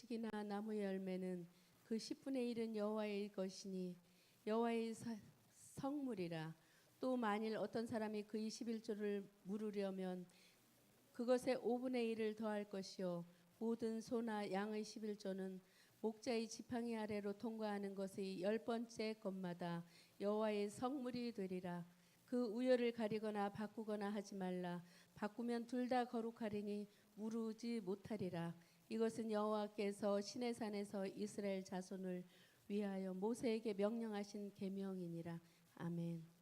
곡식이나 나무 열매는 그 10분의 1은 여호와의 것이니 여호와의 성물이라. 또 만일 어떤 사람이 그 21조를 물으려면 그것에 5분의 1을 더할 것이요 모든 소나 양의 11조는 목자의 지팡이 아래로 통과하는 것의 10번째 것마다 여호와의 성물이 되리라. 그 우열을 가리거나 바꾸거나 하지 말라. 바꾸면 둘 다 거룩하리니 무르지 못하리라. 이것은 여호와께서 시내산에서 이스라엘 자손을 위하여 모세에게 명령하신 계명이니라. 아멘.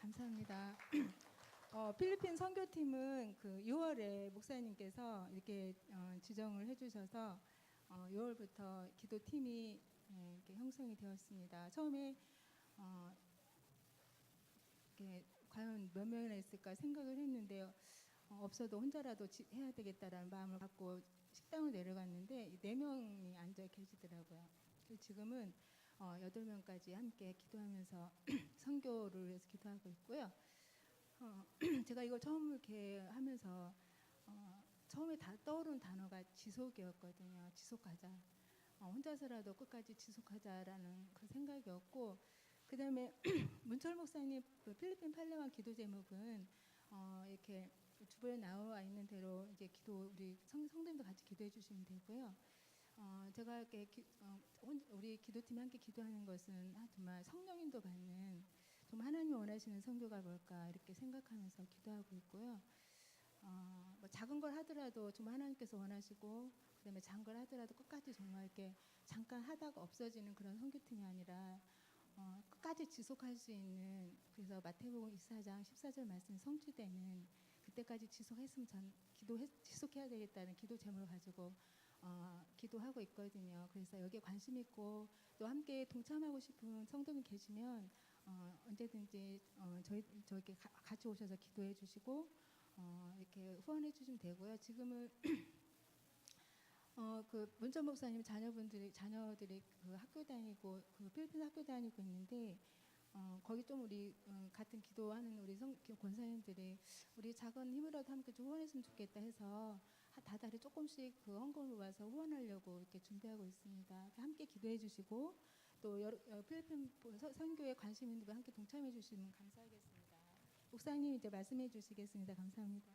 감사합니다. 필리핀 선교팀은 그 6월에 목사님께서 이렇게 지정을 해주셔서 6월부터 기도팀이 이렇게 형성이 되었습니다. 처음에 이렇게 과연 몇 명이나 있을까 생각을 했는데요. 없어도 혼자라도 해야 되겠다라는 마음을 갖고 식당을 내려갔는데 4명이 앉아 계시더라고요. 지금은 8명까지 함께 기도하면서 선교를 위해서 기도하고 있고요. 제가 이걸 처음 이렇게 하면서 처음에 다 떠오른 단어가 지속이었거든요. 지속하자. 혼자서라도 끝까지 지속하자라는 그 생각이었고, 그 다음에 문철 목사님 그 필리핀 팔레완 기도 제목은 이렇게 주변에 나와 있는 대로 이제 기도 우리 성도님도 같이 기도해 주시면 되고요. 제가 이렇게 우리 기도팀이 함께 기도하는 것은 정말 성령인도 받는 정말 하나님이 원하시는 선교가 뭘까 이렇게 생각하면서 기도하고 있고요. 뭐 작은 걸 하더라도 정말 하나님께서 원하시고 그다음에 작은 걸 하더라도 끝까지 정말 이렇게 잠깐 하다가 없어지는 그런 선교팀이 아니라 끝까지 지속할 수 있는, 그래서 마태복음 24장 14절 말씀이 성취되는 그때까지 지속했으면 지속해야 되겠다는 기도 제목을 가지고 기도하고 있거든요. 그래서 여기에 관심 있고 또 함께 동참하고 싶은 성도님 계시면 언제든지 저에게 같이 오셔서 기도해 주시고 이렇게 후원해 주시면 되고요. 지금은 그 문전 목사님 자녀들이 그 학교 다니고 그 필리핀 학교 다니고 있는데 거기 좀 우리 같은 기도하는 우리 권사님들이 우리 작은 힘이라도 함께 좀 후원했으면 좋겠다 해서 다달이 조금씩 그 헌금을 모아서 후원하려고 이렇게 준비하고 있습니다. 함께 기도해 주시고 또 필리핀 선교에 관심 있는 분 함께 동참해 주시면 감사하겠습니다. 목사님 이제 말씀해 주시겠습니다. 감사합니다.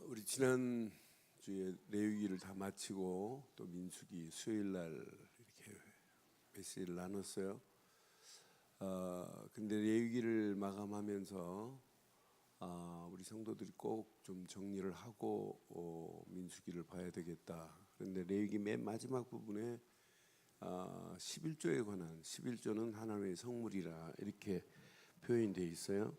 우리 지난 주에 레위기를 다 마치고 또 민수기 수요일 날 이렇게 메시지를 나눴어요. 근데 레위기를 마감하면서 우리 성도들이 꼭 좀 정리를 하고 민수기를 봐야 되겠다. 그런데 레위기 맨 마지막 부분에 11조에 관한 11조는 하나님의 성물이라 이렇게 표현되어 있어요.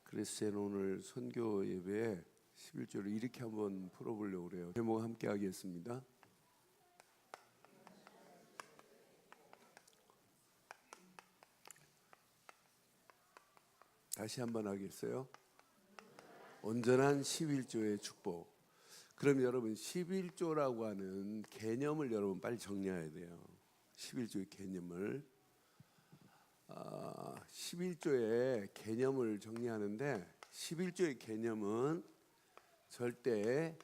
그래서 저는 오늘 선교 예배에 11조를 이렇게 한번 풀어보려고 그래요. 제목 함께 하겠습니다. 다시 한번 하겠어요. 온전한 11조의 축복. 그럼 여러분 11조라고 하는 개념을 여러분 빨리 정리해야 돼요. 11조의 개념을 11조의 개념을 정리하는데 11조의 개념은 절대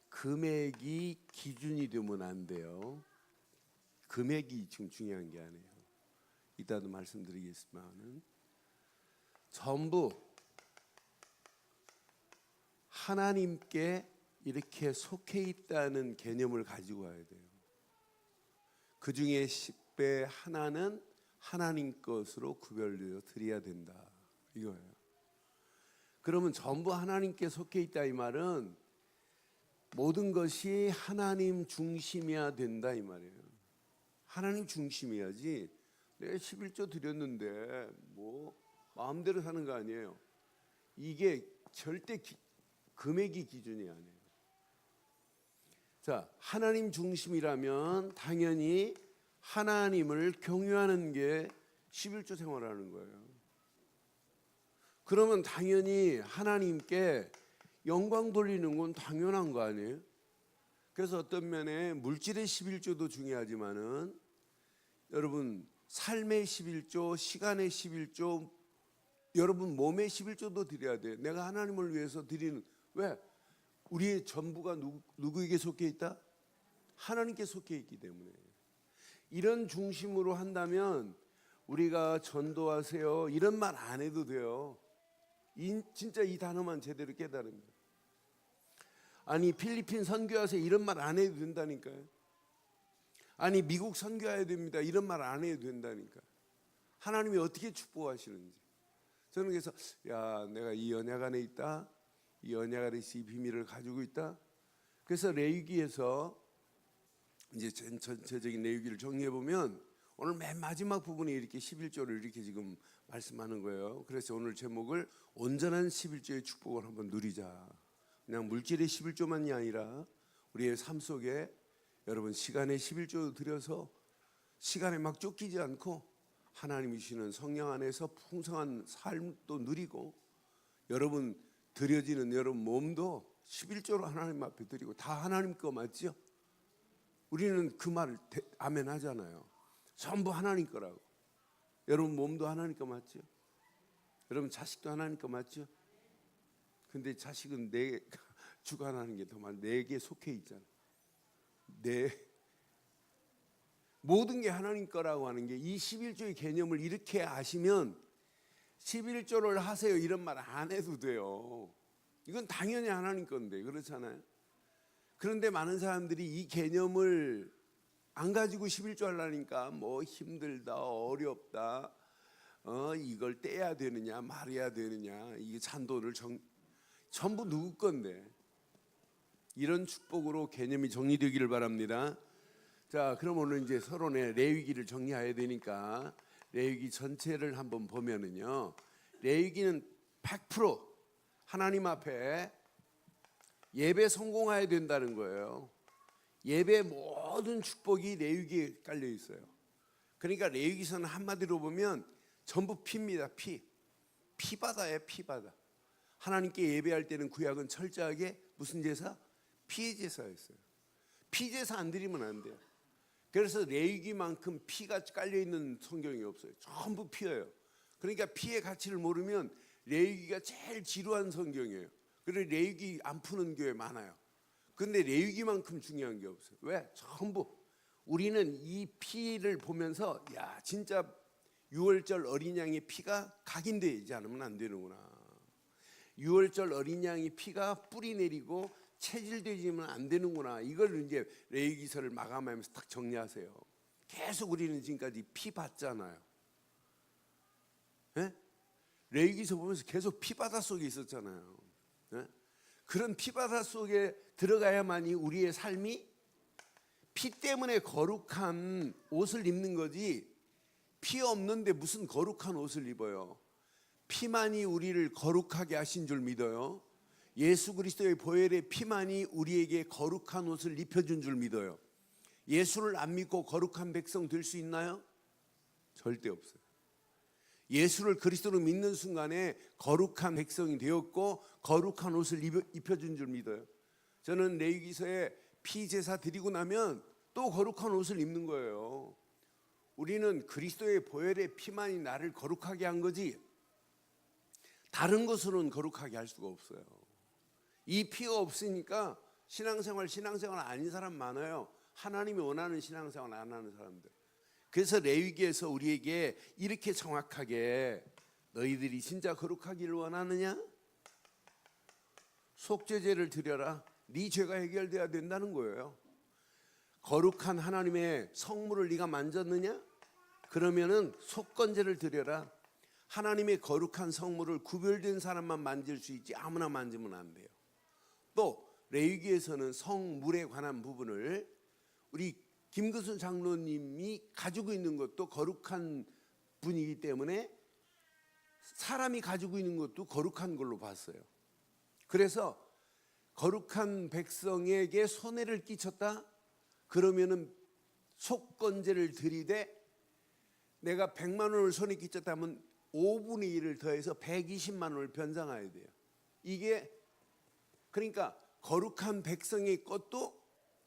금액이 기준이 되면 안 돼요. 금액이 지금 중요한 게 아니에요. 이따도 말씀드리겠지만 전부 하나님께 이렇게 속해 있다는 개념을 가지고 와야 돼요. 그 중에 10배 하나는 하나님 것으로 구별되어 드려야 된다. 이거예요. 그러면 전부 하나님께 속해 있다 이 말은 모든 것이 하나님 중심이어야 된다 이 말이에요. 하나님 중심이야지 내가 11조 드렸는데 뭐 마음대로 사는 거 아니에요. 이게 절대 금액이 기준이 아니에요. 자, 하나님 중심이라면 당연히 하나님을 경유하는 게 11조 생활하는 거예요. 그러면 당연히 하나님께 영광 돌리는 건 당연한 거 아니에요? 그래서 어떤 면에 물질의 11조도 중요하지만은 여러분 삶의 11조, 시간의 11조, 여러분 몸의 11조도 드려야 돼요. 내가 하나님을 위해서 드리는 왜? 우리의 전부가 누구에게 속해 있다? 하나님께 속해 있기 때문에. 이런 중심으로 한다면 우리가 전도하세요 이런 말 안 해도 돼요. 진짜 이 단어만 제대로 깨달으면. 아니 필리핀 선교하세요 이런 말 안 해도 된다니까요. 아니 미국 선교해야 됩니다 이런 말 안 해도 된다니까. 하나님이 어떻게 축복하시는지. 저는 그래서 야 내가 이 언약 안에 있다. 이 언약 안에서 이 비밀을 가지고 있다. 그래서 레위기에서 이제 전체적인 레위기를 정리해 보면 오늘 맨 마지막 부분에 이렇게 11조를 이렇게 지금 말씀하는 거예요. 그래서 오늘 제목을 온전한 11조의 축복을 한번 누리자. 그냥 물질의 11조만이 아니라 우리의 삶 속에 여러분 시간의 11조 들여서 시간에 막 쫓기지 않고 하나님이 주시는 성령 안에서 풍성한 삶도 누리고 여러분 드려지는 여러분 몸도 11조로 하나님 앞에 드리고 다 하나님 거 맞죠? 우리는 그 말을 아멘 하잖아요. 전부 하나님 거라고. 여러분 몸도 하나님 거 맞죠? 여러분 자식도 하나님 거 맞죠? 근데 자식은 내가 주관하는 게 더 많아. 내게 속해 있잖아. 모든 게 하나님 거라고 하는 게 이 11조의 개념을 이렇게 아시면 11조를 하세요 이런 말 안 해도 돼요. 이건 당연히 하나님 건데 그렇잖아요. 그런데 많은 사람들이 이 개념을 안 가지고 11조 하려니까 뭐 힘들다 어렵다 이걸 떼야 되느냐 말해야 되느냐 이게 잔돈을 전부 누구 건데. 이런 축복으로 개념이 정리되기를 바랍니다. 자, 그럼 오늘 이제 서론의 레위기를 정리해야 되니까 레위기 전체를 한번 보면은요. 레위기는 100% 하나님 앞에 예배 성공해야 된다는 거예요. 예배 모든 축복이 레위기에 깔려 있어요. 그러니까 레위기서는 한마디로 보면 전부 피입니다. 피바다예요. 피바다. 하나님께 예배할 때는 구약은 철저하게 무슨 제사? 피의 제사였어요. 피 제사 안 드리면 안 돼요. 그래서 레위기만큼 피가 깔려 있는 성경이 없어요. 전부 피예요. 그러니까 피의 가치를 모르면 레위기가 제일 지루한 성경이에요. 그래서 레위기 안 푸는 교회 많아요. 근데 레위기만큼 중요한 게 없어요. 왜? 전부 우리는 이 피를 보면서 야 진짜 6월절 어린 양의 피가 각인되지 않으면 안 되는구나. 6월절 어린 양의 피가 뿌리 내리고 체질되지면 안 되는구나. 이걸 이제 레위기서를 마감하면서 딱 정리하세요. 계속 우리는 지금까지 피 봤잖아요. 네? 레위기서 보면서 계속 피바다 속에 있었잖아요. 네? 그런 피바다 속에 들어가야만이 우리의 삶이 피 때문에 거룩한 옷을 입는 거지, 피 없는데 무슨 거룩한 옷을 입어요. 피만이 우리를 거룩하게 하신 줄 믿어요. 예수 그리스도의 보혈의 피만이 우리에게 거룩한 옷을 입혀준 줄 믿어요. 예수를 안 믿고 거룩한 백성 될 수 있나요? 절대 없어요. 예수를 그리스도로 믿는 순간에 거룩한 백성이 되었고 거룩한 옷을 입혀준 줄 믿어요. 저는 레위기서에 피제사 드리고 나면 또 거룩한 옷을 입는 거예요. 우리는 그리스도의 보혈의 피만이 나를 거룩하게 한 거지 다른 것으로는 거룩하게 할 수가 없어요. 이 피가 없으니까 신앙생활 아닌 사람 많아요. 하나님이 원하는 신앙생활 안 하는 사람들. 그래서 레위기에서 우리에게 이렇게 정확하게 너희들이 진짜 거룩하기를 원하느냐? 속죄제를 드려라. 네 죄가 해결돼야 된다는 거예요. 거룩한 하나님의 성물을 네가 만졌느냐? 그러면은 속건제를 드려라. 하나님의 거룩한 성물을 구별된 사람만 만질 수 있지 아무나 만지면 안 돼요. 또 레위기에서는 성물에 관한 부분을 우리 김근순 장로님이 가지고 있는 것도 거룩한 분이기 때문에 사람이 가지고 있는 것도 거룩한 걸로 봤어요. 그래서 거룩한 백성에게 손해를 끼쳤다? 그러면은 속건제를 드리되 내가 100만 원을 손해 끼쳤다면 5분의 1을 더해서 120만 원을 변상해야 돼요. 이게 그러니까 거룩한 백성의 것도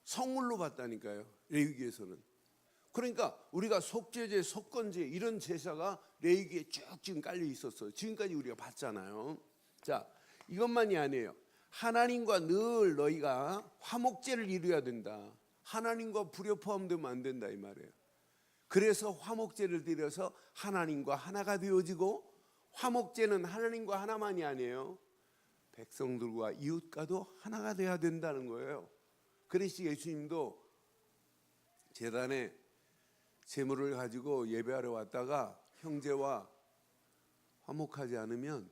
성물로 봤다니까요. 레위기에서는. 그러니까 우리가 속죄제, 속건제 이런 제사가 레위기에 쭉 지금 깔려 있었어요. 지금까지 우리가 봤잖아요. 자, 이것만이 아니에요. 하나님과 늘 너희가 화목제를 이루어야 된다. 하나님과 불효 포함되면 안 된다 이 말이에요. 그래서 화목제를 드려서 하나님과 하나가 되어지고, 화목제는 하나님과 하나만이 아니에요. 백성들과 이웃과도 하나가 돼야 된다는 거예요. 그래서 예수님도 제단에 제물을 가지고 예배하러 왔다가 형제와 화목하지 않으면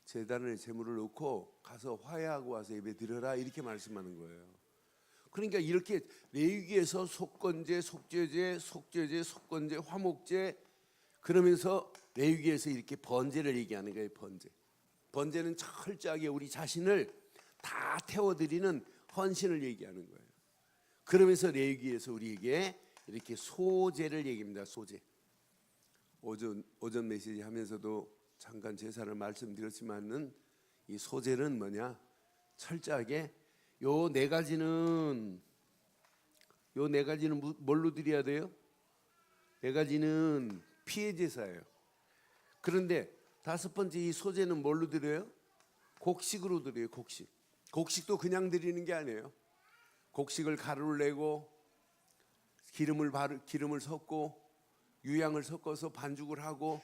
제단에 제물을 놓고 가서 화해하고 와서 예배 드려라 이렇게 말씀하는 거예요. 그러니까 이렇게 레위기에서 속건제, 속죄제, 속건제, 화목제 그러면서 레위기에서 이렇게 번제를 얘기하는 거예요. 번제는 철저하게 우리 자신을 다 태워드리는 헌신을 얘기하는 거예요. 그러면서 레위기에서 우리에게 이렇게 소제를 얘기합니다. 소제. 오전 메시지 하면서도 잠깐 제사를 말씀드렸지만은 이 소제는 뭐냐? 철저하게 요 네 가지는 뭘로 드려야 돼요? 네 가지는 피의 제사예요. 그런데 다섯 번째 이 소제는 뭘로 드려요? 곡식으로 드려요. 곡식도 그냥 드리는 게 아니에요. 곡식을 가루를 내고 기름을 섞고 유향을 섞어서 반죽을 하고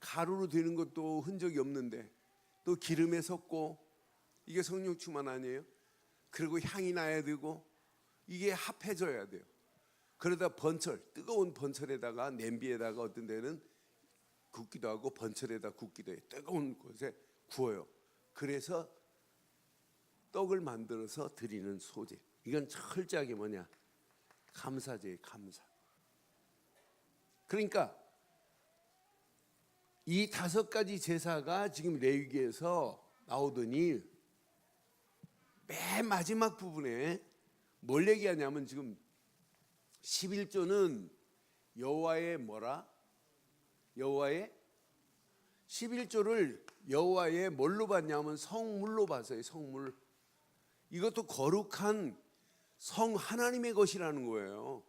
가루로 되는 것도 흔적이 없는데 또 기름에 섞고 이게 성령 충만 아니에요? 그리고 향이 나야 되고 이게 합해져야 돼요. 그러다 뜨거운 번철에다가 냄비에다가 어떤 데는 굽기도 하고 번철에다 굽기도 해요. 뜨거운 곳에 구워요. 그래서 떡을 만들어서 드리는 소제. 이건 철저하게 뭐냐? 감사제예요. 감사. 그러니까 이 다섯 가지 제사가 지금 레위기에서 나오더니 맨 마지막 부분에 뭘 얘기하냐면 지금 11조는 여호와의 뭐라? 여호와의 11조를 여호와의 뭘로 봤냐면 성물로 봤어요. 성물. 이것도 거룩한 성 하나님의 것이라는 거예요.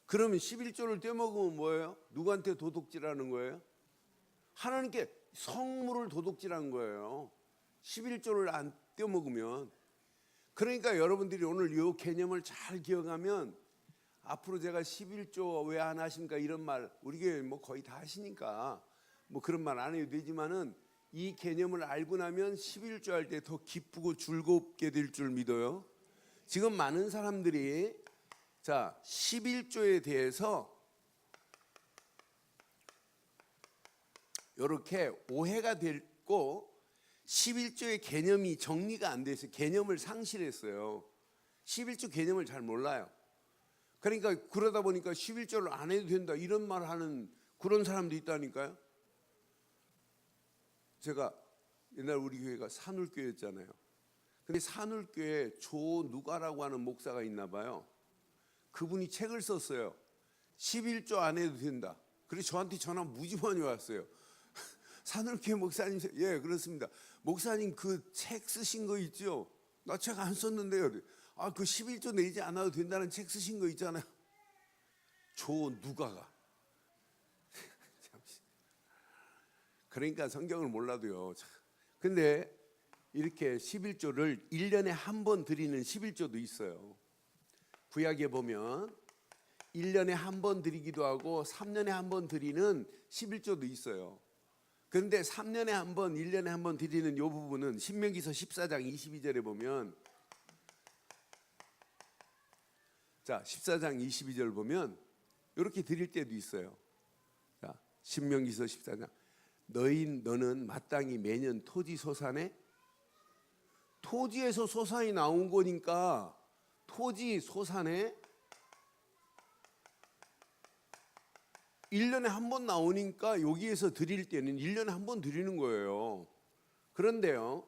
그러면 11조를 떼먹으면 뭐예요? 누구한테 도둑질하는 거예요? 하나님께 성물을 도둑질한 거예요. 11조를 안 떼먹으면. 그러니까 여러분들이 오늘 이 개념을 잘 기억하면 앞으로 제가 11조 왜 안 하십니까? 이런 말 우리 교회 뭐 거의 다 하시니까 뭐 그런 말 안 해도 되지만은 이 개념을 알고 나면 11조 할 때 더 기쁘고 즐겁게 될 줄 믿어요. 지금 많은 사람들이 자 11조에 대해서 이렇게 오해가 됐고 11조의 개념이 정리가 안 돼서 개념을 상실했어요. 11조 개념을 잘 몰라요. 그러니까 그러다 보니까 11조를 안 해도 된다 이런 말 하는 그런 사람도 있다니까요. 제가 옛날 우리 교회가 산울교회였잖아요. 근데 산울교회 조누가라고 하는 목사가 있나 봐요. 그분이 책을 썼어요. 11조 안 해도 된다. 그래서 저한테 전화 무지 많이 왔어요. 산울교회 목사님, 예 그렇습니다. 목사님 그 책 쓰신 거 있죠? 나 책 안 썼는데요. 아, 그 11조 내지 않아도 된다는 책 쓰신 거 있잖아요. 조누가가. 그러니까 성경을 몰라도요. 근데 이렇게 11조를 1년에 한 번 드리는 11조도 있어요. 구약에 보면 1년에 한 번 드리기도 하고 3년에 한 번 드리는 11조도 있어요. 그런데 3년에 한 번, 1년에 한 번 드리는 이 부분은 신명기서 14장 22절에 보면 자 14장 22절 보면 이렇게 드릴 때도 있어요. 자 신명기서 14장 너는 마땅히 매년 토지 소산에 토지에서 소산이 나온 거니까 토지 소산에 1년에 한 번 나오니까 여기에서 드릴 때는 1년에 한 번 드리는 거예요. 그런데요.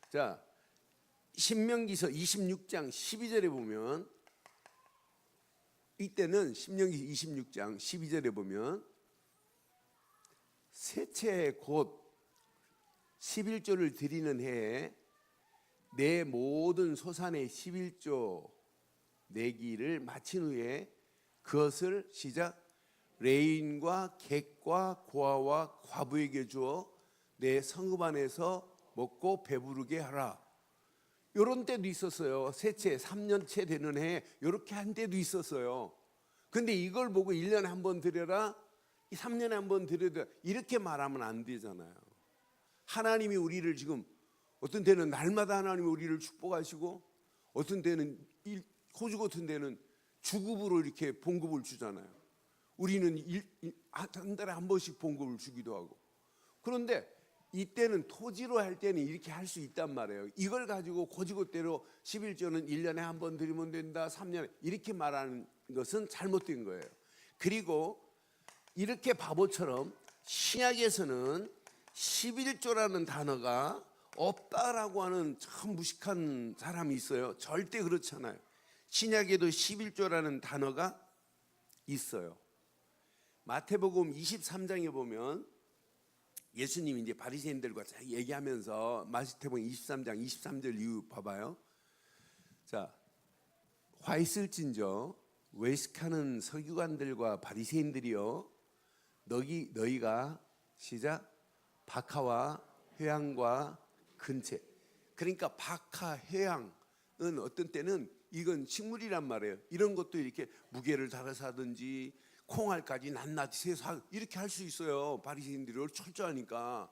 자, 신명기서 26장 12절에 보면 이때는 신명기 26장 12절에 보면 셋째 곧 11조를 드리는 해에 내 모든 소산의 11조 내기를 마친 후에 그것을 시작 레인과 객과 고아와 과부에게 주어 내 성읍 안에서 먹고 배부르게 하라. 이런 때도 있었어요. 셋째 3년째 되는 해에 이렇게 한 때도 있었어요. 근데 이걸 보고 1년에 한 번 드려라 3년에 한 번 드려야 이렇게 말하면 안 되잖아요. 하나님이 우리를 지금 어떤 때는 날마다 하나님이 우리를 축복하시고 어떤 때는 호주 같은 데는 주급으로 이렇게 봉급을 주잖아요. 우리는 한 달에 한 번씩 봉급을 주기도 하고. 그런데 이때는 토지로 할 때는 이렇게 할 수 있단 말이에요. 이걸 가지고 고지고대로 11조는 1년에 한 번 드리면 된다 3년에 이렇게 말하는 것은 잘못된 거예요. 그리고 이렇게 바보처럼 신약에서는 11조라는 단어가 없다라고 하는 참 무식한 사람이 있어요. 절대 그렇지 않아요. 신약에도 11조라는 단어가 있어요. 마태복음 23장에 보면 예수님이 이제 바리새인들과 얘기하면서 마태복음 23장 23절 이후 봐봐요. 자, 화 있을진저 외식하는 서기관들과 바리새인들이여 너희가 시작 박하와 회향과 근체. 그러니까 박하 회향은 어떤 때는 이건 식물이란 말이에요. 이런 것도 이렇게 무게를 달아서 하든지 콩알까지 낱낱이 세서 이렇게 할 수 있어요. 바리새인들이 철저하니까.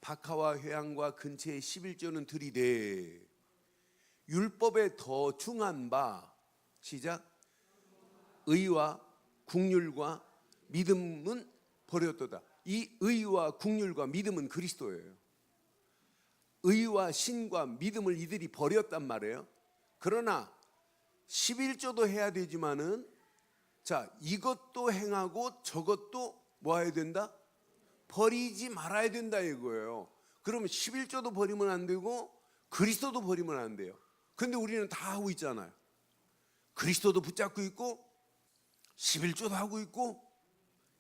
박하와 회향과 근체의 11조는 들이되 율법에 더 중한 바 시작 의와 국률과 믿음은 버렸도다. 이 의와 국률과 믿음은 그리스도예요. 의와 신과 믿음을 이들이 버렸단 말이에요. 그러나 11조도 해야 되지만은 자 이것도 행하고 저것도 뭐 해야 된다? 버리지 말아야 된다 이거예요. 그러면 11조도 버리면 안 되고 그리스도도 버리면 안 돼요. 근데 우리는 다 하고 있잖아요. 그리스도도 붙잡고 있고 11조도 하고 있고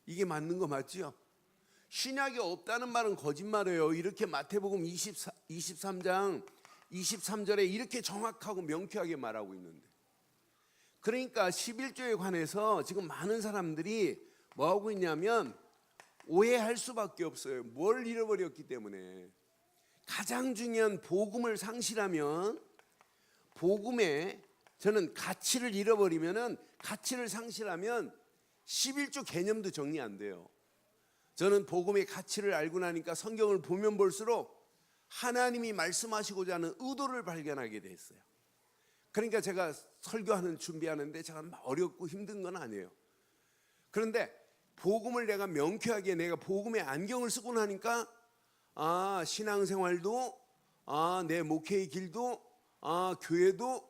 이게 맞는 거 맞지요? 신약이 없다는 말은 거짓말이에요. 이렇게 마태복음 23장 23절에 이렇게 정확하고 명쾌하게 말하고 있는데, 그러니까 11조에 관해서 지금 많은 사람들이 뭐 하고 있냐면 오해할 수밖에 없어요. 뭘 잃어버렸기 때문에. 가장 중요한 복음을 상실하면, 복음에 저는 가치를 잃어버리면은, 가치를 상실하면 11조 개념도 정리 안 돼요. 저는 복음의 가치를 알고 나니까 성경을 보면 볼수록 하나님이 말씀하시고자 하는 의도를 발견하게 됐어요. 그러니까 제가 설교하는 준비하는데 제가 어렵고 힘든 건 아니에요. 그런데 복음을 내가 명쾌하게, 내가 복음의 안경을 쓰고 나니까 신앙생활도, 내 목회의 길도, 교회도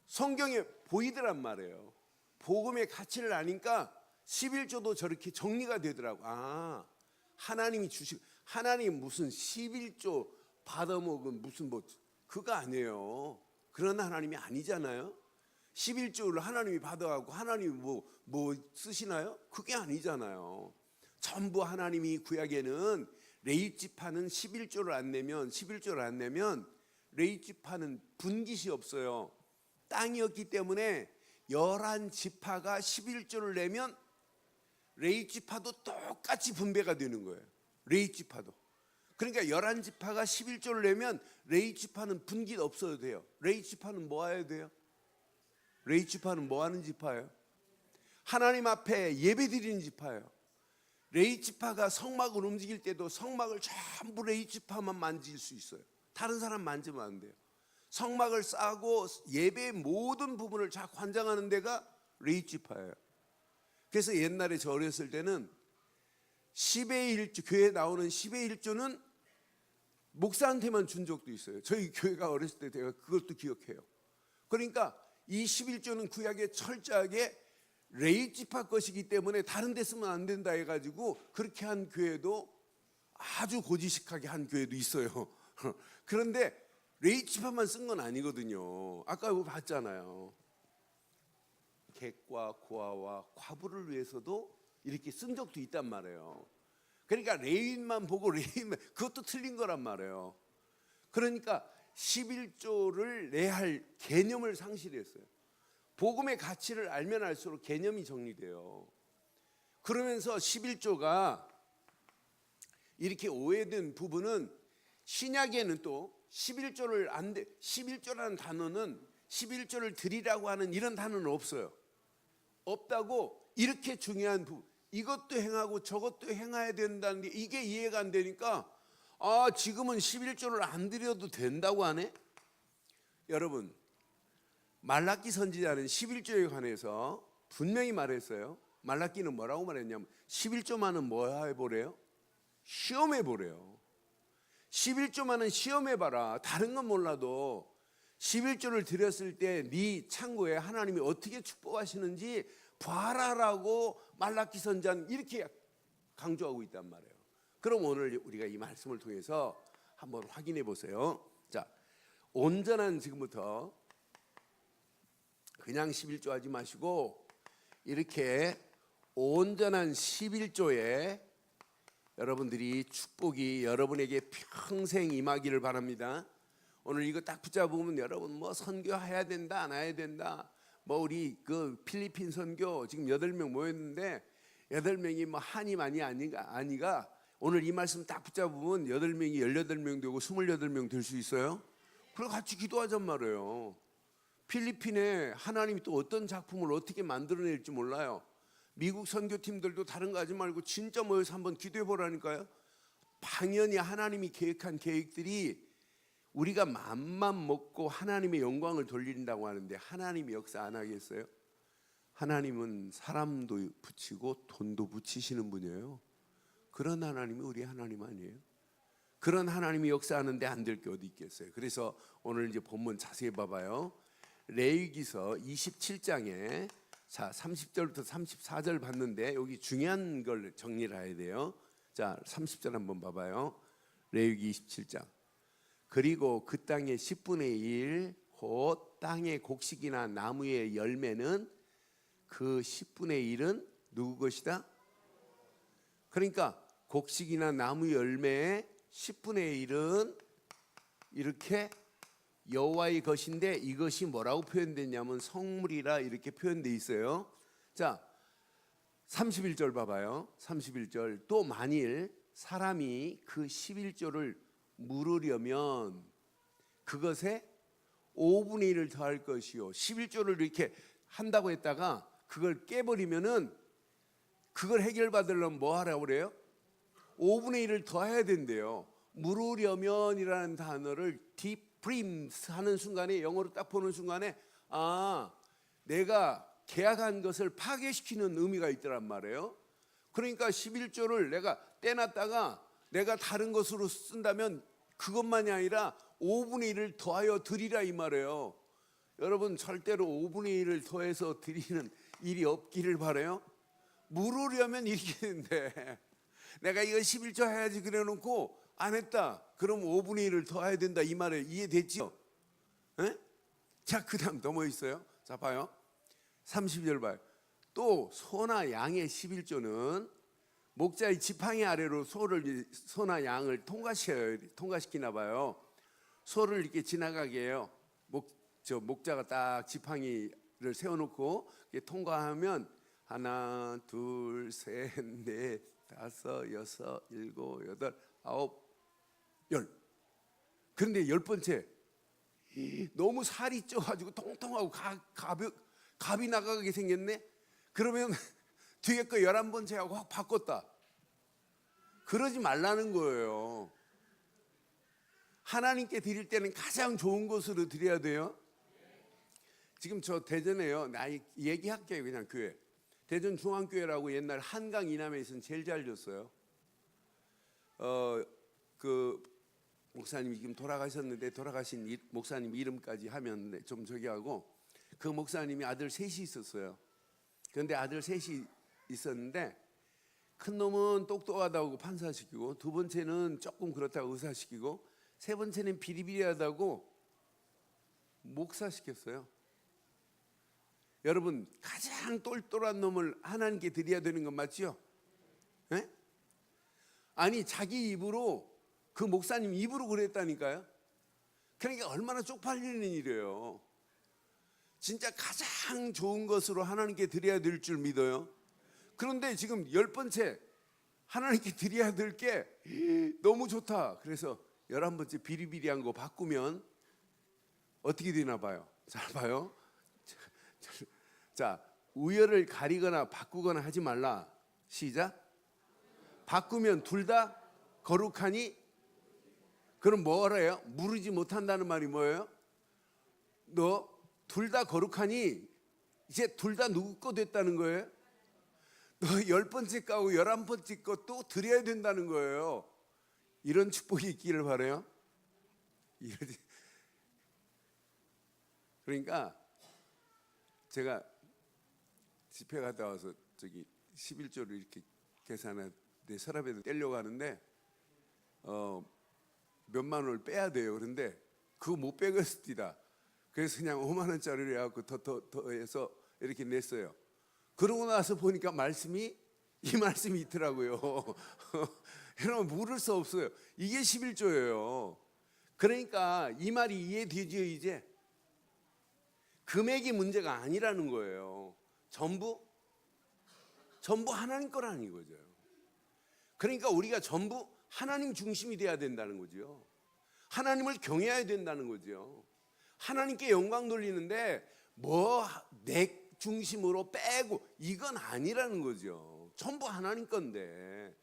성경에 보이더란 말이에요. 복음의 가치를 아니까 11조도 저렇게 정리가 되더라고. 하나님이 하나님 무슨 11조 받아먹은 무슨 뭐 그거 아니에요. 그런 하나님이 아니잖아요. 11조를 하나님이 받아가고 하나님이 뭐 쓰시나요? 그게 아니잖아요. 전부 하나님이 구약에는 레위지파는 11조를 안 내면 레위지파는 분깃이 없어요. 땅이었기 때문에 11지파가 11조를 내면 레위지파도 똑같이 분배가 되는 거예요. 레위지파도. 그러니까 11지파가 11조를 내면 레위지파는 분깃 없어도 돼요. 레위지파는 뭐 해야 돼요? 레위지파는 뭐 하는 지파예요? 하나님 앞에 예배 드리는 지파예요. 레위지파가 성막을 움직일 때도 성막을 전부 레위지파만 만질 수 있어요. 다른 사람 만지면 안 돼요. 성막을 쌓고 예배의 모든 부분을 다 관장하는 데가 레위지파예요. 그래서 옛날에 저 어렸을 때는 10의 1조, 교회에 나오는 10의 1조는 목사한테만 준 적도 있어요. 저희 교회가 어렸을 때 제가 그것도 기억해요. 그러니까 이 11조는 구약에 철저하게 레위지파 것이기 때문에 다른 데 쓰면 안 된다 해가지고 그렇게 한 교회도, 아주 고지식하게 한 교회도 있어요. 그런데 레위지파만 쓴 건 아니거든요. 아까 봤잖아요. 객과 고아와 과부를 위해서도 이렇게 쓴 적도 있단 말이에요. 그러니까 레위인만 보고 레위인만, 그것도 틀린 거란 말이에요. 그러니까 11조를 내야 할 개념을 상실했어요. 복음의 가치를 알면 알수록 개념이 정리돼요. 그러면서 11조가 이렇게 오해된 부분은, 신약에는 또 11조라는 단어는 11조를 드리라고 하는 이런 단어는 없어요. 없다고. 이렇게 중요한 부분, 이것도 행하고 저것도 행해야 된다는 게 이게 이해가 안 되니까 지금은 11조를 안 드려도 된다고 하네. 여러분, 말라기 선지자는 11조에 관해서 분명히 말했어요. 말라기는 뭐라고 말했냐면 11조만은 뭐 해보래요? 시험해보래요. 11조만은 시험해봐라. 다른 건 몰라도 11조를 드렸을 때 네 창고에 하나님이 어떻게 축복하시는지 봐라라고 말라기 선지자는 이렇게 강조하고 있단 말이에요. 그럼 오늘 우리가 이 말씀을 통해서 한번 확인해 보세요. 자, 온전한, 지금부터 그냥 11조 하지 마시고 이렇게 온전한 11조에 여러분들이 축복이 여러분에게 평생 임하기를 바랍니다. 오늘 이거 딱 붙잡으면 여러분 뭐 선교해야 된다 안 해야 된다, 뭐 우리 그 필리핀 선교 지금 8명 모였는데 8명이 뭐 한이 아니가 오늘 이 말씀 딱 붙잡으면 8명이 18명 되고 28명 될 수 있어요. 그리고 같이 기도하잔 말이에요. 필리핀에 하나님이 또 어떤 작품을 어떻게 만들어낼지 몰라요. 미국 선교팀들도 다른 거 하지 말고 진짜 모여서 한번 기도해 보라니까요. 당연히 하나님이 계획한 계획들이 우리가 맘만 먹고 하나님의 영광을 돌린다고 하는데 하나님이 역사 안 하겠어요? 하나님은 사람도 붙이고 돈도 붙이시는 분이에요. 그런 하나님이 우리 하나님 아니에요? 그런 하나님이 역사하는데 안 될 게 어디 있겠어요? 그래서 오늘 이제 본문 자세히 봐봐요. 레위기서 27장에 자 30절부터 34절 봤는데 여기 중요한 걸 정리를 해야 돼요. 자 30절 한번 봐봐요. 레위기 27장. 그리고 그 땅의 10분의 1 곧 땅의 곡식이나 나무의 열매는 그 10분의 1은 누구 것이다? 그러니까 곡식이나 나무 열매의 10분의 1은 이렇게 여호와의 것인데, 이것이 뭐라고 표현됐냐면 성물이라 이렇게 표현돼 있어요. 자, 31절 봐봐요. 31절. 또 만일 사람이 그 11조를 물으려면 그것에 5분의 1을 더할 것이요. 11조를 이렇게 한다고 했다가 그걸 깨버리면은 그걸 해결받으려면 뭐 하라고 그래요? 5분의 1을 더해야 된대요. 물으려면이라는 단어를 deprims 하는 순간에, 영어로 딱 보는 순간에 내가 계약한 것을 파괴시키는 의미가 있더란 말이에요. 그러니까 11조를 내가 떼놨다가 내가 다른 것으로 쓴다면 그것만이 아니라 5분의 1을 더하여 드리라 이 말이에요. 여러분 절대로 5분의 1을 더해서 드리는 일이 없기를 바라요. 물으려면 이렇게 되는데 내가 이거 11조 해야지 그래 놓고 안 했다. 그럼 5분의 1을 더해야 된다 이 말에 이해됐죠? 에? 자, 그 다음 또 뭐 있어요? 자, 봐요. 30절 봐요. 또 소나 양의 11조는 목자의 지팡이 아래로 소나 양을 통과시키나 봐요. 소를 이렇게 지나가게 해요. 목자가 딱 지팡이를 세워놓고 통과하면 하나, 둘, 셋, 넷, 다섯, 여섯, 일곱, 여덟, 아홉, 열. 그런데 10번째 너무 살이 쪄가지고 통통하고 갑이 나가게 생겼네. 그러면 뒤에 거 11번째하고 확 바꿨다. 그러지 말라는 거예요. 하나님께 드릴 때는 가장 좋은 것으로 드려야 돼요. 지금 저 대전에요. 나 얘기할게요. 그냥 교회. 대전 중앙교회라고 옛날 한강 이남에 있으면 제일 잘 줬어요. 그 목사님이 지금 돌아가셨는데 돌아가신 목사님 이름까지 하면 좀 저기 하고, 그 목사님이 아들 셋이 있었어요. 그런데 아들 셋이 있었는데 큰 놈은 똑똑하다고 판사시키고, 두 번째는 조금 그렇다고 의사시키고, 세 번째는 비리비리하다고 목사시켰어요. 여러분 가장 똘똘한 놈을 하나님께 드려야 되는 건 맞지요? 네? 아니 자기 입으로, 그 목사님 입으로 그랬다니까요. 그러니까 얼마나 쪽팔리는 일이에요. 진짜 가장 좋은 것으로 하나님께 드려야 될 줄 믿어요. 그런데 지금 10번째 하나님께 드려야 될 게 너무 좋다. 그래서 11번째 비리비리한 거 바꾸면 어떻게 되나 봐요. 잘 봐요. 자, 우열을 가리거나 바꾸거나 하지 말라. 시작. 바꾸면 둘 다 거룩하니. 그럼 뭐래요? 무르지 못한다는 말이 뭐예요? 너 둘 다 거룩하니 이제 둘 다 누구 거 됐다는 거예요? 너 10번째 거하고 11번째 거 또 드려야 된다는 거예요. 이런 축복이 있기를 바라요. 그러니까 제가 집회 갔다 와서 저기 11조를 이렇게 계산해 내 서랍에도 떼려고 하는데 몇만 원을 빼야 돼요. 그런데 그거 못 빼겠습니다. 그래서 그냥 5만 원짜리를 해갖고 더 해서 이렇게 냈어요. 그러고 나서 보니까 이 말씀이 있더라고요. 여러분 물을 수 없어요. 이게 11조예요. 그러니까 이 말이 이해되죠 이제? 금액이 문제가 아니라는 거예요. 전부 하나님 거라는 이거죠. 그러니까 우리가 전부 하나님 중심이 돼야 된다는 거죠. 하나님을 경외해야 된다는 거죠. 하나님께 영광 돌리는데 뭐 내 중심으로 빼고 이건 아니라는 거죠. 전부 하나님 건데.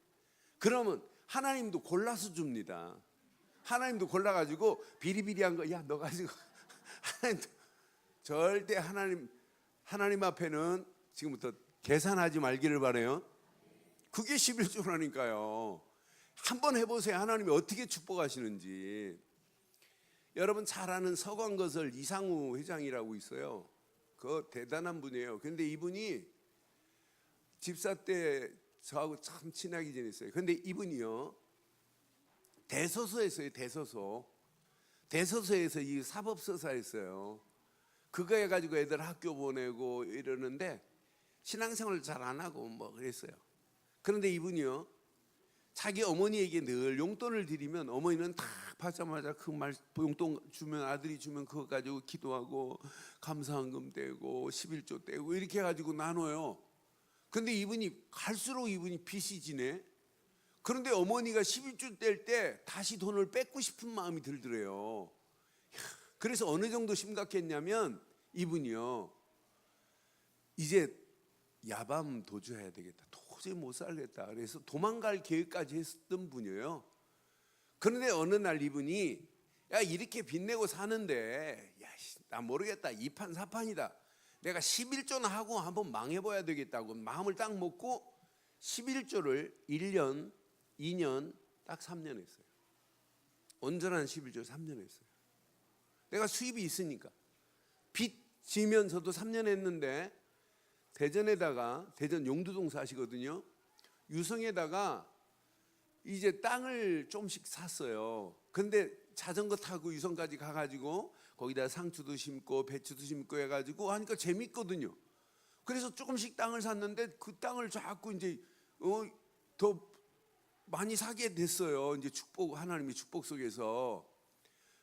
그러면 하나님도 골라서 줍니다. 하나님도 골라가지고 비리비리한 거 야 너 가지고 하나님도 절대 하나님 앞에는 지금부터 계산하지 말기를 바라요. 그게 11조라니까요. 한번 해보세요. 하나님이 어떻게 축복하시는지. 여러분 잘 아는 서광거설 이상우 회장이라고 있어요. 그 대단한 분이에요. 그런데 이분이 집사 때 저하고 참 친하게 지냈어요. 그런데 이분이요 대서서에서요. 대서서에서 이 사법서사 했어요. 그거 해가지고 애들 학교 보내고 이러는데 신앙생활 잘 안 하고 뭐 그랬어요. 그런데 이분이요, 자기 어머니에게 늘 용돈을 드리면 어머니는 딱 받자마자 그 용돈 주면, 아들이 주면 그거 가지고 기도하고 감사헌금 떼고 11조 떼고 이렇게 해가지고 나눠요. 근데 이분이 갈수록 이분이 빚이 지네. 그런데 어머니가 11조 뗄 때 다시 돈을 뺏고 싶은 마음이 들더래요. 그래서 어느 정도 심각했냐면 이분이요, 이제 야밤 도주해야 되겠다, 도저히 못 살겠다, 그래서 도망갈 계획까지 했던 분이에요. 그런데 어느 날 이분이, 야, 이렇게 빚내고 사는데, 야, 나 모르겠다, 2판 4판이다, 내가 11조나 하고 한번 망해봐야 되겠다고 마음을 딱 먹고 11조를 1년, 2년, 딱 3년 했어요. 온전한 11조 3년 했어요. 내가 수입이 있으니까. 빚 지면서도 3년 했는데, 대전에다가, 대전 용두동 사시거든요. 유성에다가 이제 땅을 좀씩 샀어요. 근데 자전거 타고 유성까지 가가지고 거기다 상추도 심고 배추도 심고 해가지고 하니까 재밌거든요. 그래서 조금씩 땅을 샀는데 그 땅을 자꾸 이제 더 많이 사게 됐어요. 이제 하나님의 축복 속에서.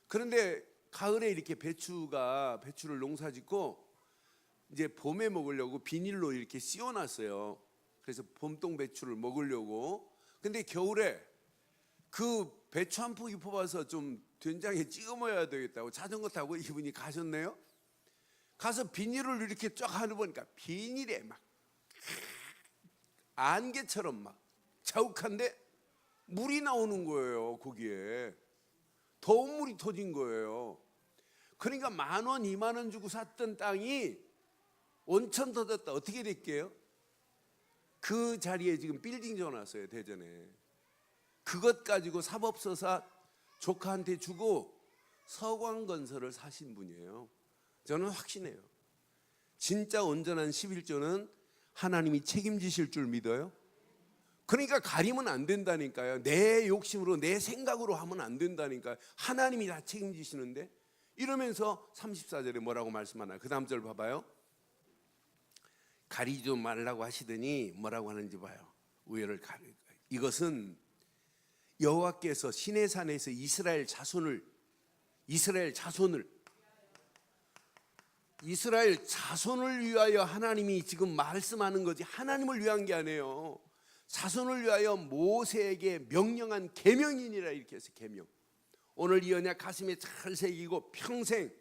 그런데 가을에 이렇게 배추를 농사짓고 이제 봄에 먹으려고 비닐로 이렇게 씌워놨어요. 그래서 봄동 배추를 먹으려고. 근데 겨울에 그 배추 한 포기 뽑아서 좀 된장에 찍어 먹어야 되겠다고 자전거 타고 이분이 가셨네요. 가서 비닐을 이렇게 쫙 하는 보니까 비닐에 막 안개처럼 막 자욱한데 물이 나오는 거예요. 거기에 더운 물이 터진 거예요. 그러니까 10,000원, 20,000원 주고 샀던 땅이 온천 터졌다. 어떻게 될게요? 그 자리에 지금 빌딩 지어놨어요, 대전에. 그것 가지고 사법서사 조카한테 주고 서광건설을 사신 분이에요. 저는 확신해요. 진짜 온전한 11조는 하나님이 책임지실 줄 믿어요. 그러니까 가리면 안 된다니까요. 내 욕심으로, 내 생각으로 하면 안 된다니까요. 하나님이 다 책임지시는데. 이러면서 34절에 뭐라고 말씀하나요? 그 다음 절 봐봐요. 가리지 말라고 하시더니 뭐라고 하는지 봐요. 우열을 가리. 이것은 여호와께서 시내산에서 이스라엘 자손을 위하여 하나님이 지금 말씀하는 거지, 하나님을 위한 게 아니에요. 자손을 위하여 모세에게 명령한 계명이니라. 이렇게 해서 계명. 오늘 이 언약 가슴에 잘 새기고 평생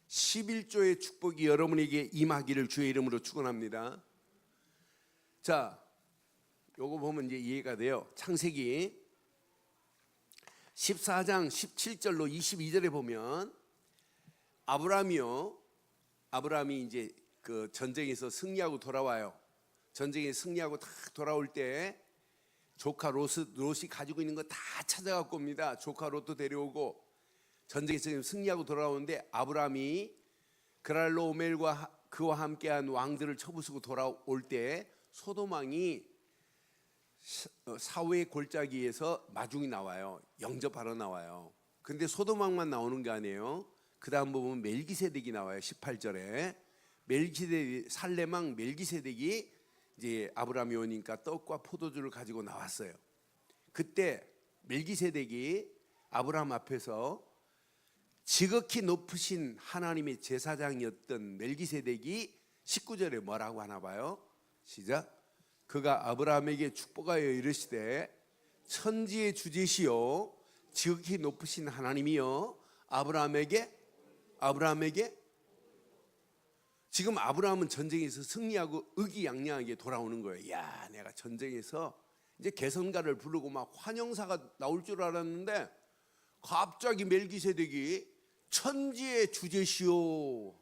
11조의 축복이 여러분에게 임하기를 주의 이름으로 축원합니다. 자, 요거 보면 이제 이해가 돼요. 창세기 14장 17절로 22절에 보면 아브라함이 이제 그 전쟁에서 승리하고 돌아와요. 전쟁에 승리하고 딱 돌아올 때 조카 롯이 가지고 있는 거 다 찾아갖고 옵니다. 조카 롯도 데려오고 전쟁에서 승리하고 돌아오는데 아브라함이 그랄로오멜과 그와 함께한 왕들을 쳐부수고 돌아올 때 소돔왕이 사후의 골짜기에서 마중이 나와요. 영접하러 나와요. 근데 소돔왕만 나오는 게 아니에요. 그 다음 보면 멜기세덱이 나와요. 18절에 살렘왕 멜기세덱이 이제 아브라함이 오니까 떡과 포도주를 가지고 나왔어요. 그때 멜기세덱이 아브라함 앞에서 지극히 높으신 하나님의 제사장이었던 멜기세덱이 19절에 뭐라고 하나 봐요. 시작. 그가 아브라함에게 축복하여 이르시되 천지의 주제시요 지극히 높으신 하나님이여 아브라함에게 지금 아브라함은 전쟁에서 승리하고 의기양양하게 돌아오는 거예요. 야, 내가 전쟁에서 이제 개선가를 부르고 막 환영사가 나올 줄 알았는데 갑자기 멜기세덱이 천지의 주제시오.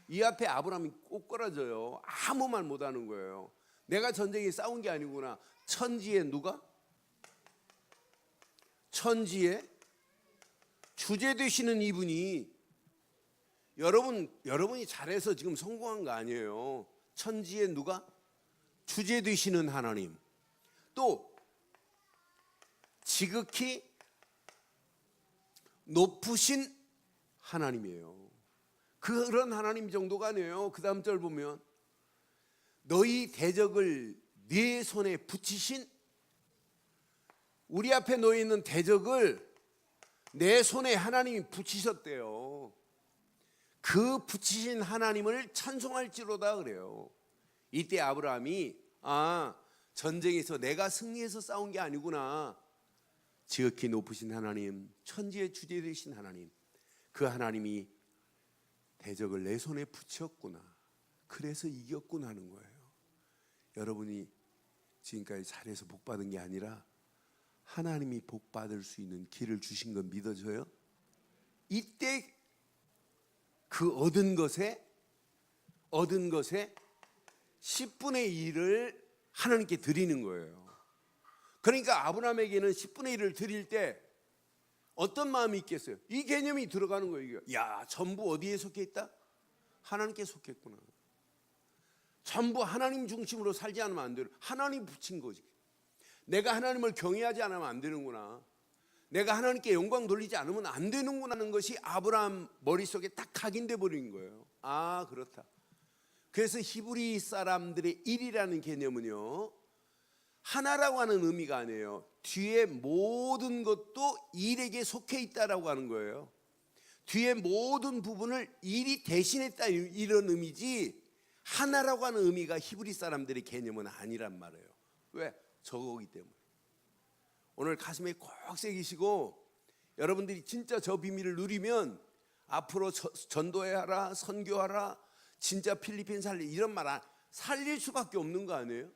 이 앞에 아브라함이 꼬꾸라져요. 아무 말 못하는 거예요. 내가 전쟁에 싸운 게 아니구나. 천지의 누가? 천지의 주제 되시는 이분이 여러분이 잘해서 지금 성공한 거 아니에요. 천지의 누가? 주제 되시는 하나님. 또 지극히 높으신 하나님이에요. 그런 하나님 정도가 아니에요. 그 다음 절 보면 너희 대적을 네 손에 붙이신, 우리 앞에 놓여 있는 대적을 내 손에 하나님이 붙이셨대요. 그 붙이신 하나님을 찬송할지로다 그래요. 이때 아브라함이 전쟁에서 내가 승리해서 싸운 게 아니구나. 지극히 높으신 하나님, 천지의 주제 되신 하나님, 그 하나님이 대적을 내 손에 붙였구나. 그래서 이겼구나 하는 거예요. 여러분이 지금까지 잘해서 복 받은 게 아니라 하나님이 복 받을 수 있는 길을 주신 건 믿어져요? 이때 그 얻은 것에 10분의 1을 하나님께 드리는 거예요. 그러니까 아브라함에게는 10분의 1을 드릴 때 어떤 마음이 있겠어요? 이 개념이 들어가는 거예요. 야, 전부 어디에 속해 있다? 하나님께 속했구나. 전부 하나님 중심으로 살지 않으면 안 돼요. 하나님 붙인 거지. 내가 하나님을 경외하지 않으면 안 되는구나. 내가 하나님께 영광 돌리지 않으면 안 되는구나 하는 것이 아브라함 머릿속에 딱 각인돼 버린 거예요. 그렇다. 그래서 히브리 사람들의 일이라는 개념은요, 하나라고 하는 의미가 아니에요. 뒤에 모든 것도 일에게 속해 있다라고 하는 거예요. 뒤에 모든 부분을 일이 대신했다, 이런 의미지, 하나라고 하는 의미가 히브리 사람들의 개념은 아니란 말이에요. 왜? 저거기 때문에. 오늘 가슴에 꼭 새기시고, 여러분들이 진짜 저 비밀을 누리면 앞으로 전도해라, 선교하라, 진짜 필리핀 살리, 이런 말 살릴 수밖에 없는 거 아니에요?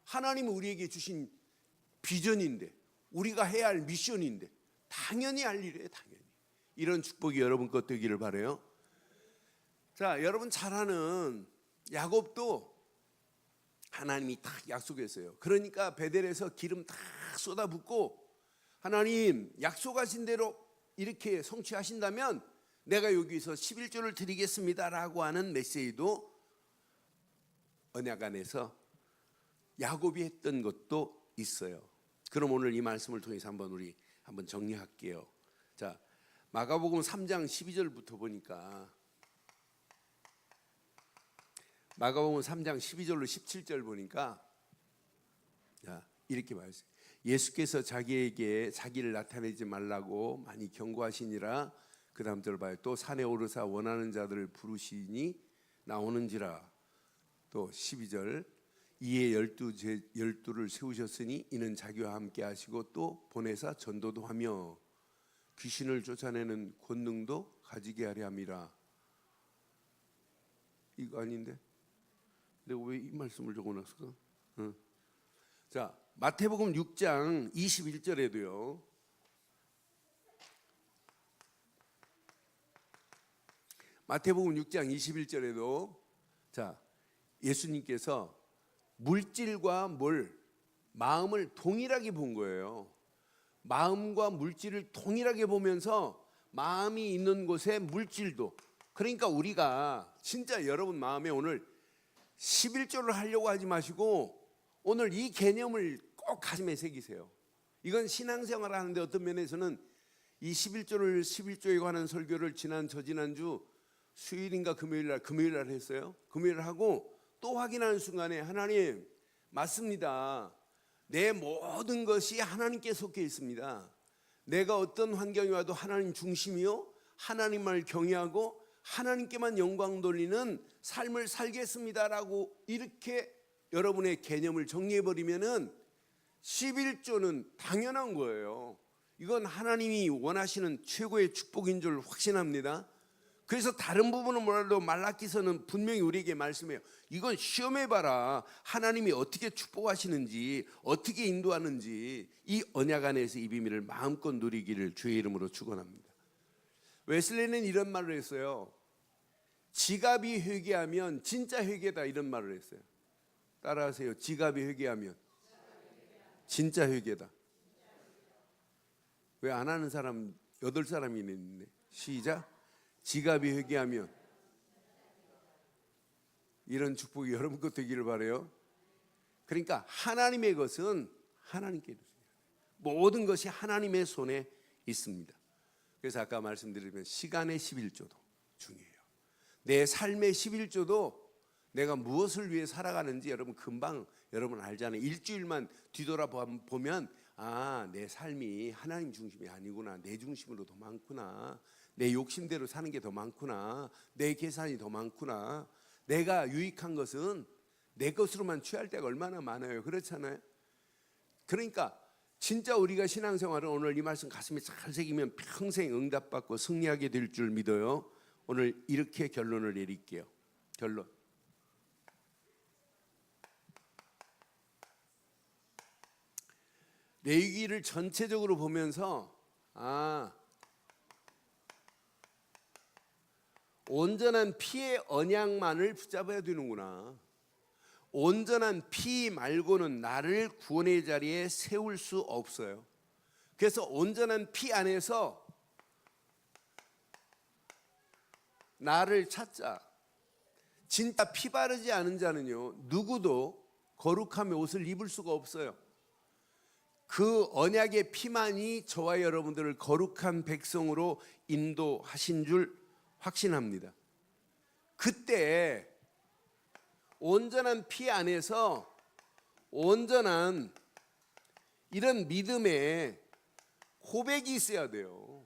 하나님은 우리에게 주신 비전인데, 우리가 해야 할 미션인데 당연히 할 일이에요. 당연히. 이런 축복이 여러분 것 되기를 바라요. 자, 여러분 잘 아는 야곱도 하나님이 딱 약속했어요. 그러니까 베델에서 기름 다 쏟아붓고, 하나님 약속하신 대로 이렇게 성취하신다면 내가 여기서 11조를 드리겠습니다라고 하는 메시지도 언약 안에서 야곱이 했던 것도 있어요. 그럼 오늘 이 말씀을 통해서 우리 한번 정리할게요. 자, 마가복음 3장 12절부터 보니까, 마가복음 3장 12절로 17절 보니까 이렇게 말했어요. 예수께서 자기에게 자기를 나타내지 말라고 많이 경고하시니라. 그 다음 절 봐요. 또 산에 오르사 원하는 자들을 부르시니 나오는지라. 또 12절, 이에 열두를 세우셨으니 이는 자기와 함께 하시고 또 보내사 전도도 하며 귀신을 쫓아내는 권능도 가지게 하려 함이라. 이거 아닌데? 내가 왜 이 말씀을 적어놨을까? 자, 마태복음 6장 21절에도요. 마태복음 6장 21절에도 자, 예수님께서 물질과 마음을 동일하게 본 거예요. 마음과 물질을 동일하게 보면서 마음이 있는 곳에 물질도, 그러니까 우리가 진짜 여러분 마음에 오늘 11조를 하려고 하지 마시고 오늘 이 개념을 꼭 가슴에 새기세요. 이건 신앙생활 하는데 어떤 면에서는 이 11조에 관한 설교를 저지난주 수요일인가 금요일 날 했어요. 금요일 날 하고 또 확인하는 순간에 하나님 맞습니다. 내 모든 것이 하나님께 속해 있습니다. 내가 어떤 환경이 와도 하나님 중심이요, 하나님을 경외하고 하나님께만 영광 돌리는 삶을 살겠습니다라고 이렇게 여러분의 개념을 정리해버리면은 11조는 당연한 거예요. 이건 하나님이 원하시는 최고의 축복인 줄 확신합니다. 그래서 다른 부분은 몰라도 말라기서는 분명히 우리에게 말씀해요. 이건 시험해봐라. 하나님이 어떻게 축복하시는지, 어떻게 인도하는지, 이 언약 안에서 이 비밀을 마음껏 누리기를 주의 이름으로 축원합니다. 웨슬리는 이런 말을 했어요. 지갑이 회개하면 진짜 회개다, 이런 말을 했어요. 따라하세요. 지갑이 회개하면 진짜 회개다. 왜 안 하는 사람 8사람이 있네. 시작. 지갑이 회개하면, 이런 축복이 여러분 것 되기를 바라요. 그러니까 하나님의 것은 하나님께 주세요. 모든 것이 하나님의 손에 있습니다. 그래서 아까 말씀드리면 시간의 11조도 중요해요. 내 삶의 11조도 내가 무엇을 위해 살아가는지 여러분 금방 여러분 알잖아요. 일주일만 뒤돌아보면 내 삶이 하나님 중심이 아니구나. 내 중심으로 더 많구나. 내 욕심대로 사는 게 더 많구나. 내 계산이 더 많구나. 내가 유익한 것은 내 것으로만 취할 때가 얼마나 많아요. 그렇잖아요. 그러니까 진짜 우리가 신앙생활을 오늘 이 말씀 가슴에 잘 새기면 평생 응답받고 승리하게 될 줄 믿어요. 오늘 이렇게 결론을 내릴게요. 결론. 레위기를 전체적으로 보면서 온전한 피의 언약만을 붙잡아야 되는구나. 온전한 피 말고는 나를 구원의 자리에 세울 수 없어요. 그래서 온전한 피 안에서 나를 찾자. 진짜 피 바르지 않은 자는요, 누구도 거룩함의 옷을 입을 수가 없어요. 그 언약의 피만이 저와 여러분들을 거룩한 백성으로 인도하신 줄 확신합니다. 그때 온전한 피 안에서 온전한 이런 믿음의 고백이 있어야 돼요.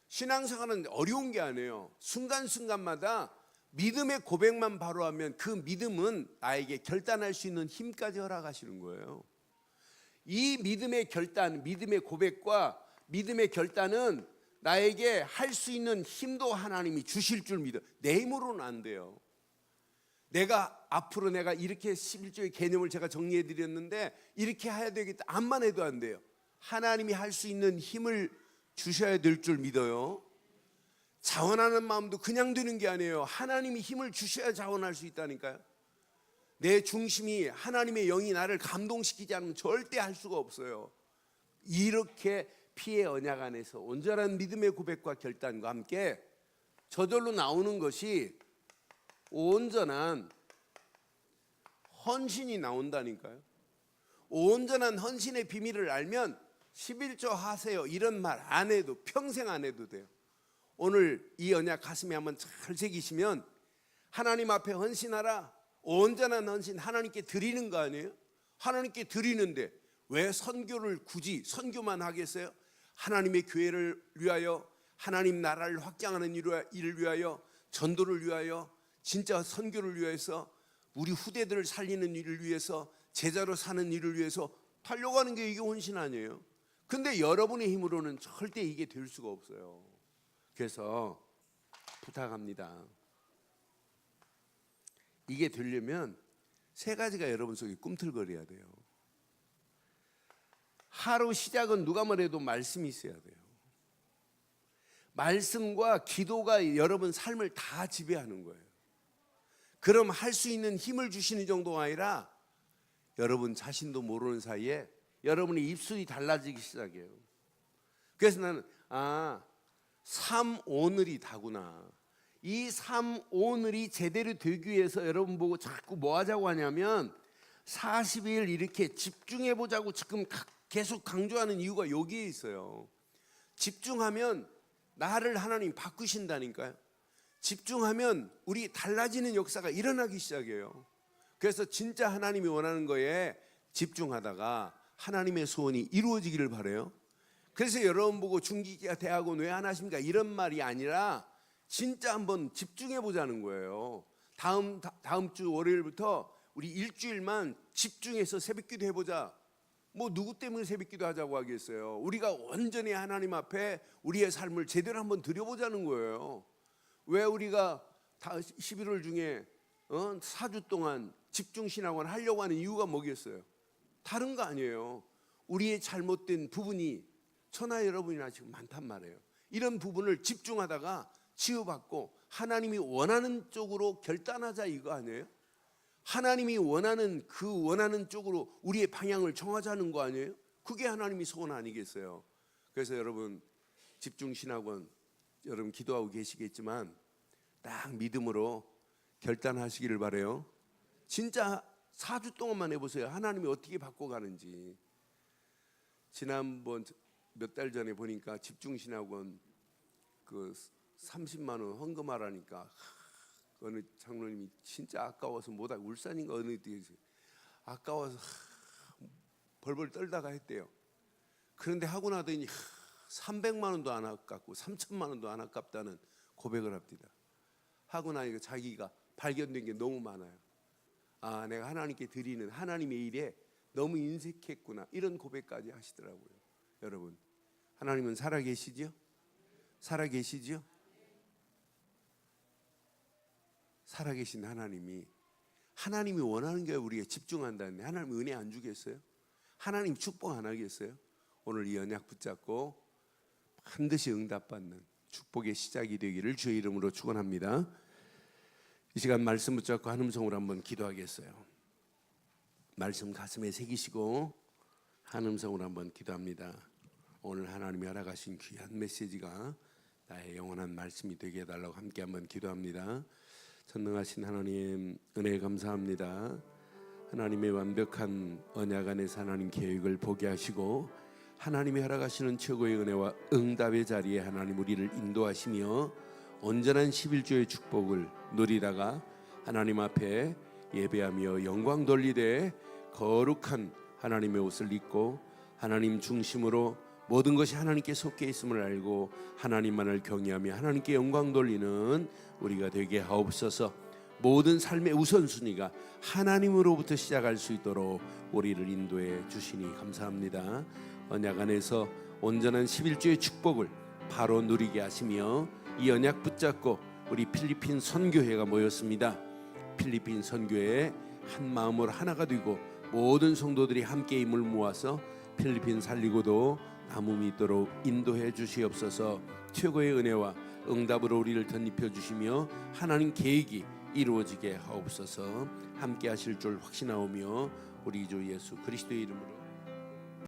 신앙생활은 어려운 게 아니에요. 순간순간마다 믿음의 고백만 바로 하면 그 믿음은 나에게 결단할 수 있는 힘까지 허락하시는 거예요. 이 믿음의 결단, 믿음의 고백과 믿음의 결단은 나에게 할 수 있는 힘도 하나님이 주실 줄 믿어. 내 힘으로는 안 돼요. 앞으로 내가 이렇게 11조의 개념을 제가 정리해 드렸는데 이렇게 해야 되겠다. 암만 해도 안 돼요. 하나님이 할 수 있는 힘을 주셔야 될 줄 믿어요. 자원하는 마음도 그냥 되는 게 아니에요. 하나님이 힘을 주셔야 자원할 수 있다니까요. 내 중심이 하나님의 영이 나를 감동시키지 않으면 절대 할 수가 없어요. 이렇게 피의 언약 안에서 온전한 믿음의 고백과 결단과 함께 저절로 나오는 것이 온전한 헌신이 나온다니까요. 온전한 헌신의 비밀을 알면 11조 하세요 이런 말 안 해도 평생 안 해도 돼요. 오늘 이 언약 가슴에 한번 잘 새기시면 하나님 앞에 헌신하라. 온전한 헌신 하나님께 드리는 거 아니에요? 하나님께 드리는데 왜 선교를 굳이 선교만 하겠어요? 하나님의 교회를 위하여, 하나님 나라를 확장하는 일을 위하여, 전도를 위하여, 진짜 선교를 위해서, 우리 후대들을 살리는 일을 위해서, 제자로 사는 일을 위해서 하려고 하는 게 이게 헌신 아니에요? 근데 여러분의 힘으로는 절대 이게 될 수가 없어요. 그래서 부탁합니다. 이게 되려면 세 가지가 여러분 속에 꿈틀거려야 돼요. 하루 시작은 누가 뭐래도 말씀이 있어야 돼요. 말씀과 기도가 여러분 삶을 다 지배하는 거예요. 그럼 할 수 있는 힘을 주시는 정도가 아니라 여러분 자신도 모르는 사이에 여러분의 입술이 달라지기 시작해요. 그래서 나는 3, 오늘이 다구나. 이 3, 오늘이 제대로 되기 위해서 여러분 보고 자꾸 뭐 하자고 하냐면 40일 이렇게 집중해 보자고 지금 계속 강조하는 이유가 여기에 있어요. 집중하면 나를 하나님 바꾸신다니까요. 집중하면 우리 달라지는 역사가 일어나기 시작해요. 그래서 진짜 하나님이 원하는 거에 집중하다가 하나님의 소원이 이루어지기를 바라요. 그래서 여러분 보고 중기자 대학원 왜 안 하십니까? 이런 말이 아니라 진짜 한번 집중해 보자는 거예요. 다음 주 월요일부터 우리 일주일만 집중해서 새벽기도 해보자. 뭐 누구 때문에 새벽기도 하자고 하겠어요? 우리가 온전히 하나님 앞에 우리의 삶을 제대로 한번 드려보자는 거예요. 왜 우리가 11월 중에 4주 동안 집중신학원 하려고 하는 이유가 뭐겠어요? 다른 거 아니에요. 우리의 잘못된 부분이 천하 여러분이나 지금 많단 말이에요. 이런 부분을 집중하다가 치유받고 하나님이 원하는 쪽으로 결단하자 이거 아니에요? 하나님이 원하는 그 원하는 쪽으로 우리의 방향을 정하자는 거 아니에요? 그게 하나님이 소원 아니겠어요? 그래서 여러분 집중신학원 여러분 기도하고 계시겠지만 딱 믿음으로 결단하시기를 바라요. 진짜 4주 동안만 해보세요. 하나님이 어떻게 바꿔가는지. 지난번 몇 달 전에 보니까 집중신학원 그 30만 원 헌금하라니까 어느 장로님이 진짜 아까워서 못하고 울산인가 어느 데서 아까워서 벌벌 떨다가 했대요. 그런데 하고 나더니 300만 원도 안 아깝고 3천만 원도 안 아깝다는 고백을 합니다. 하고 나니까 자기가 발견된 게 너무 많아요. 아, 내가 하나님께 드리는 하나님의 일에 너무 인색했구나, 이런 고백까지 하시더라고요. 여러분, 하나님은 살아계시죠? 살아계시죠? 살아계신 하나님이 원하는 게 우리가 집중한다는데 하나님 은혜 안 주겠어요? 하나님 축복 안 하겠어요? 오늘 이 언약 붙잡고 반드시 응답받는 축복의 시작이 되기를 주의 이름으로 축원합니다. 이 시간 말씀 붙잡고 한 음성으로 한번 기도하겠어요. 말씀 가슴에 새기시고 한 음성으로 한번 기도합니다. 오늘 하나님이 허락하신 귀한 메시지가 나의 영원한 말씀이 되게 해달라고 함께 한번 기도합니다. 전능하신 하나님, 은혜 감사합니다. 하나님의 완벽한 언약 안에서 하나님 계획을 보게 하시고 하나님이 허락하시는 최고의 은혜와 응답의 자리에 하나님 우리를 인도하시며 온전한 11조의 축복을 누리다가 하나님 앞에 예배하며 영광 돌리되 거룩한 하나님의 옷을 입고 하나님 중심으로 모든 것이 하나님께 속해 있음을 알고 하나님만을 경외하며 하나님께 영광 돌리는 우리가 되게 하옵소서. 모든 삶의 우선순위가 하나님으로부터 시작할 수 있도록 우리를 인도해 주시니 감사합니다. 언약 안에서 온전한 11조의 축복을 바로 누리게 하시며 이 언약 붙잡고 우리 필리핀 선교회가 모였습니다. 필리핀 선교회에 한 마음으로 하나가 되고 모든 성도들이 함께 힘을 모아서 필리핀 살리고도 남음이 있도록 인도해 주시옵소서. 최고의 은혜와 응답으로 우리를 덧입혀 주시며 하나님 계획이 이루어지게 하옵소서. 함께 하실 줄 확신하오며 우리 주 예수 그리스도의 이름으로